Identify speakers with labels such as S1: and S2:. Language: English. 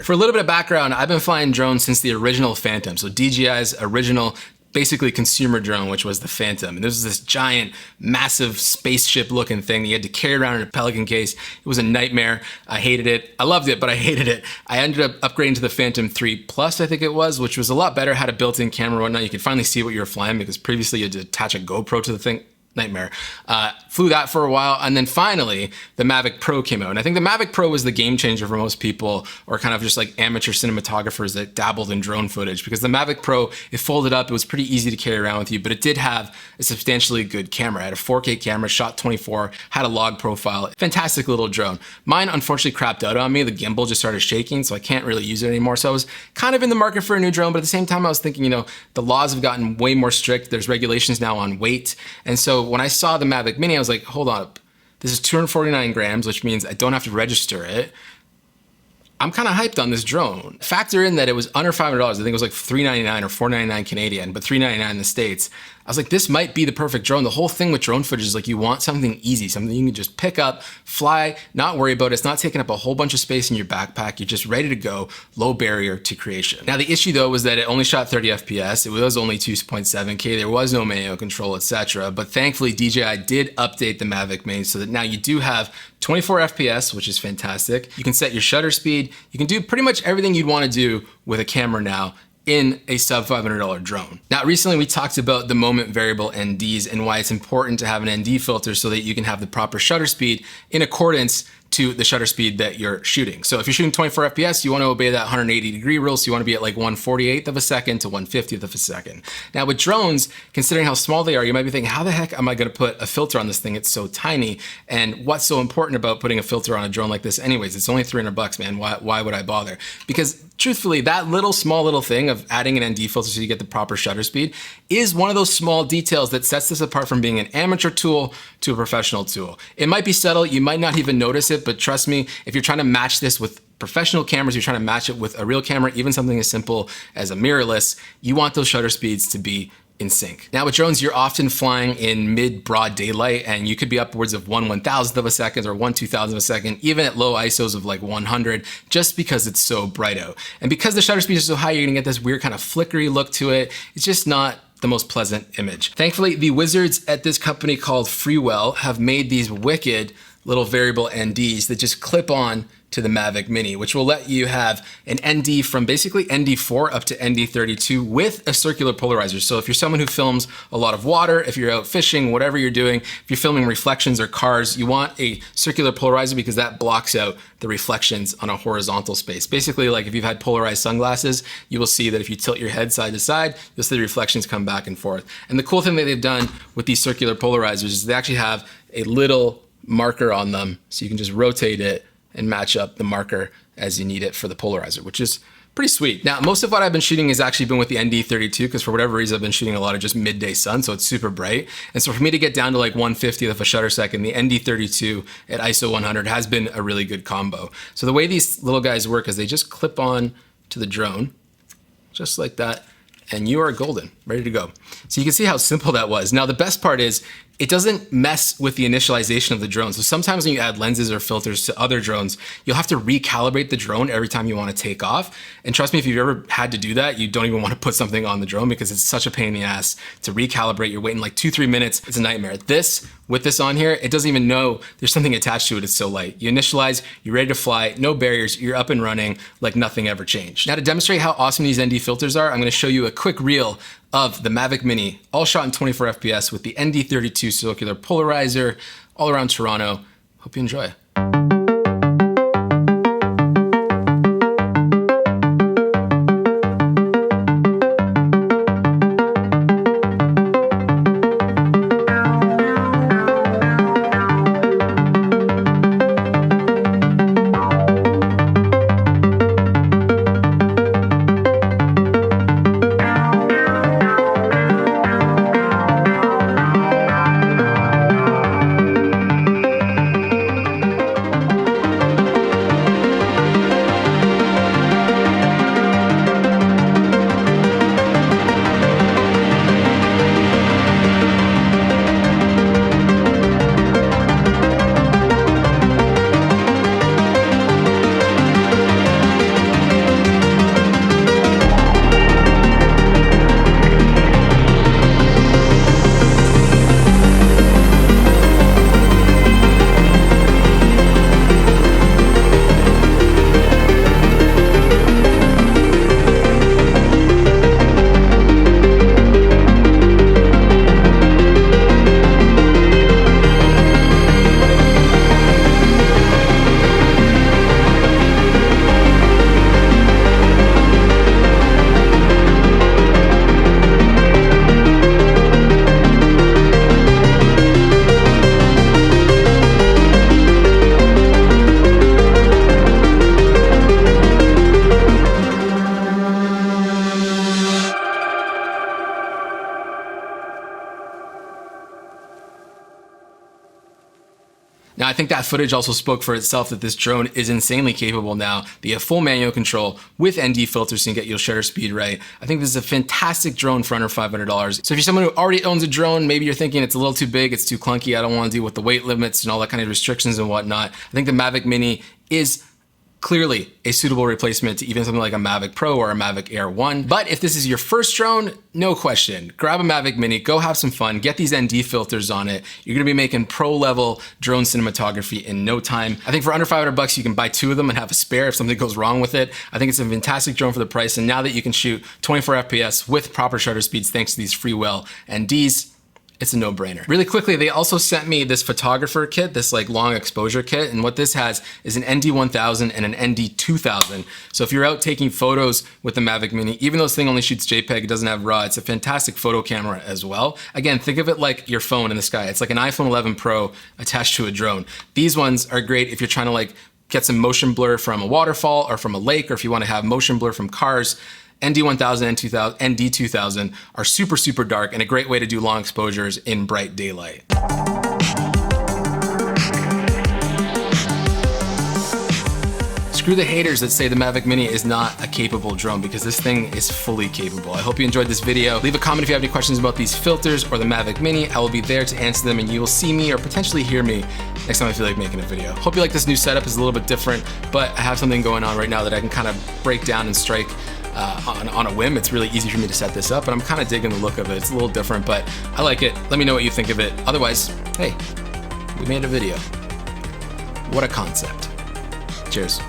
S1: For a little bit of background, I've been flying drones since the original Phantom. So DJI's original basically consumer drone, which was the Phantom. And this was this giant, massive spaceship looking thing that you had to carry around in a Pelican case. It was a nightmare. I hated it. I loved it, but I hated it. I ended up upgrading to the Phantom 3 Plus, I think it was, which was a lot better, had a built-in camera and whatnot. You could finally see what you were flying because previously you had to attach a GoPro to the thing. Nightmare. Flew that for a while, and then finally the Mavic Pro came out. And I think the Mavic Pro was the game changer for most people, or kind of just like amateur cinematographers that dabbled in drone footage, because the Mavic Pro, it folded up, it was pretty easy to carry around with you, but it did have a substantially good camera. It had a 4K camera, shot 24, had a log profile, fantastic little drone. Mine unfortunately crapped out on me. The gimbal just started shaking, so I can't really use it anymore. So I was kind of in the market for a new drone, but at the same time I was thinking, you know, the laws have gotten way more strict. There's regulations now on weight. And so when I saw the Mavic Mini, I was like, hold on, this is 249 grams, which means I don't have to register it. I'm kind of hyped on this drone. Factor in that it was under $500. I think it was like $399 or $499 Canadian, but $399 in the States. I was like, this might be the perfect drone. The whole thing with drone footage is like, you want something easy, something you can just pick up, fly, not worry about it. It's not taking up a whole bunch of space in your backpack. You're just ready to go, low barrier to creation. Now, the issue though was that it only shot 30 FPS. It was only 2.7K. There was no manual control, etc. But thankfully, DJI did update the Mavic Mini so that now you do have 24 FPS, which is fantastic. You can set your shutter speed. You can do pretty much everything you'd want to do with a camera now in a sub $500 drone. Now, recently we talked about the moment variable NDs and why it's important to have an ND filter so that you can have the proper shutter speed in accordance to the shutter speed that you're shooting. So if you're shooting 24 FPS, you want to obey that 180-degree rule. So you want to be at like 1/48th of a second to 1/50th of a second. Now with drones, considering how small they are, you might be thinking, how the heck am I going to put a filter on this thing? It's so tiny. And what's so important about putting a filter on a drone like this anyways? It's only $300, man. Why would I bother? Because truthfully, that small little thing of adding an ND filter so you get the proper shutter speed is one of those small details that sets this apart from being an amateur tool to a professional tool. It might be subtle, you might not even notice it, but trust me, if you're trying to match this with professional cameras, you're trying to match it with a real camera, even something as simple as a mirrorless, you want those shutter speeds to be in sync. Now with drones, you're often flying in mid broad daylight and you could be upwards of 1/1000th of a second or 1/2000th of a second, even at low ISOs of like 100, just because it's so bright out. And because the shutter speed is so high, you're gonna get this weird kind of flickery look to it. It's just not the most pleasant image. Thankfully, the wizards at this company called Freewell have made these wicked little variable NDs that just clip on to the Mavic Mini, which will let you have an ND from basically ND4 up to ND32 with a circular polarizer. So if you're someone who films a lot of water, if you're out fishing, whatever you're doing, if you're filming reflections or cars, you want a circular polarizer because that blocks out the reflections on a horizontal space. Basically, like if you've had polarized sunglasses, you will see that if you tilt your head side to side, you'll see the reflections come back and forth. And the cool thing that they've done with these circular polarizers is they actually have a little marker on them, so you can just rotate it and match up the marker as you need it for the polarizer, which is pretty sweet. Now, most of what I've been shooting has actually been with the ND32 because for whatever reason, I've been shooting a lot of just midday sun, so it's super bright. And so for me to get down to like 1/50th of a shutter second, the ND32 at ISO 100 has been a really good combo. So the way these little guys work is they just clip on to the drone, just like that, and you are golden, ready to go. So you can see how simple that was. Now, the best part is it doesn't mess with the initialization of the drone. So sometimes when you add lenses or filters to other drones, you'll have to recalibrate the drone every time you want to take off. And trust me, if you've ever had to do that, you don't even want to put something on the drone because it's such a pain in the ass to recalibrate. You're waiting like 2-3 minutes. It's a nightmare. With this on here, it doesn't even know there's something attached to it. It's so light. You initialize, you're ready to fly, no barriers, you're up and running like nothing ever changed. Now to demonstrate how awesome these ND filters are, I'm going to show you a quick reel of the Mavic Mini, all shot in 24 FPS with the ND32 circular polarizer all around Toronto. Hope you enjoy. I think that footage also spoke for itself that this drone is insanely capable now. They have full manual control with ND filters so you can get your shutter speed right. I think this is a fantastic drone for under $500. So if you're someone who already owns a drone, maybe you're thinking it's a little too big, it's too clunky, I don't want to deal with the weight limits and all that kind of restrictions and whatnot. I think the Mavic Mini is clearly a suitable replacement to even something like a Mavic Pro or a Mavic Air 1. But if this is your first drone, no question, grab a Mavic Mini, go have some fun, get these ND filters on it. You're gonna be making pro level drone cinematography in no time. I think for under $500 you can buy 2 of them and have a spare if something goes wrong with it. I think it's a fantastic drone for the price, and now that you can shoot 24 FPS with proper shutter speeds thanks to these Freewell NDs, it's a no-brainer. Really quickly, they also sent me this photographer kit, this like long exposure kit, and what this has is an ND1000 and an ND2000. So if you're out taking photos with the Mavic Mini, even though this thing only shoots JPEG, it doesn't have RAW, it's a fantastic photo camera as well. Again, think of it like your phone in the sky. It's like an iPhone 11 Pro attached to a drone. These ones are great if you're trying to like get some motion blur from a waterfall or from a lake, or if you want to have motion blur from cars. ND1000 and ND2000 are super, super dark and a great way to do long exposures in bright daylight. Screw the haters that say the Mavic Mini is not a capable drone, because this thing is fully capable. I hope you enjoyed this video. Leave a comment if you have any questions about these filters or the Mavic Mini. I will be there to answer them, and you will see me or potentially hear me next time I feel like making a video. Hope you like this new setup. It's a little bit different, but I have something going on right now that I can kind of break down and strike on a whim. It's really easy for me to set this up, and I'm kind of digging the look of it. It's a little different, but I like it. Let me know what you think of it. Otherwise, hey, we made a video. What a concept. Cheers.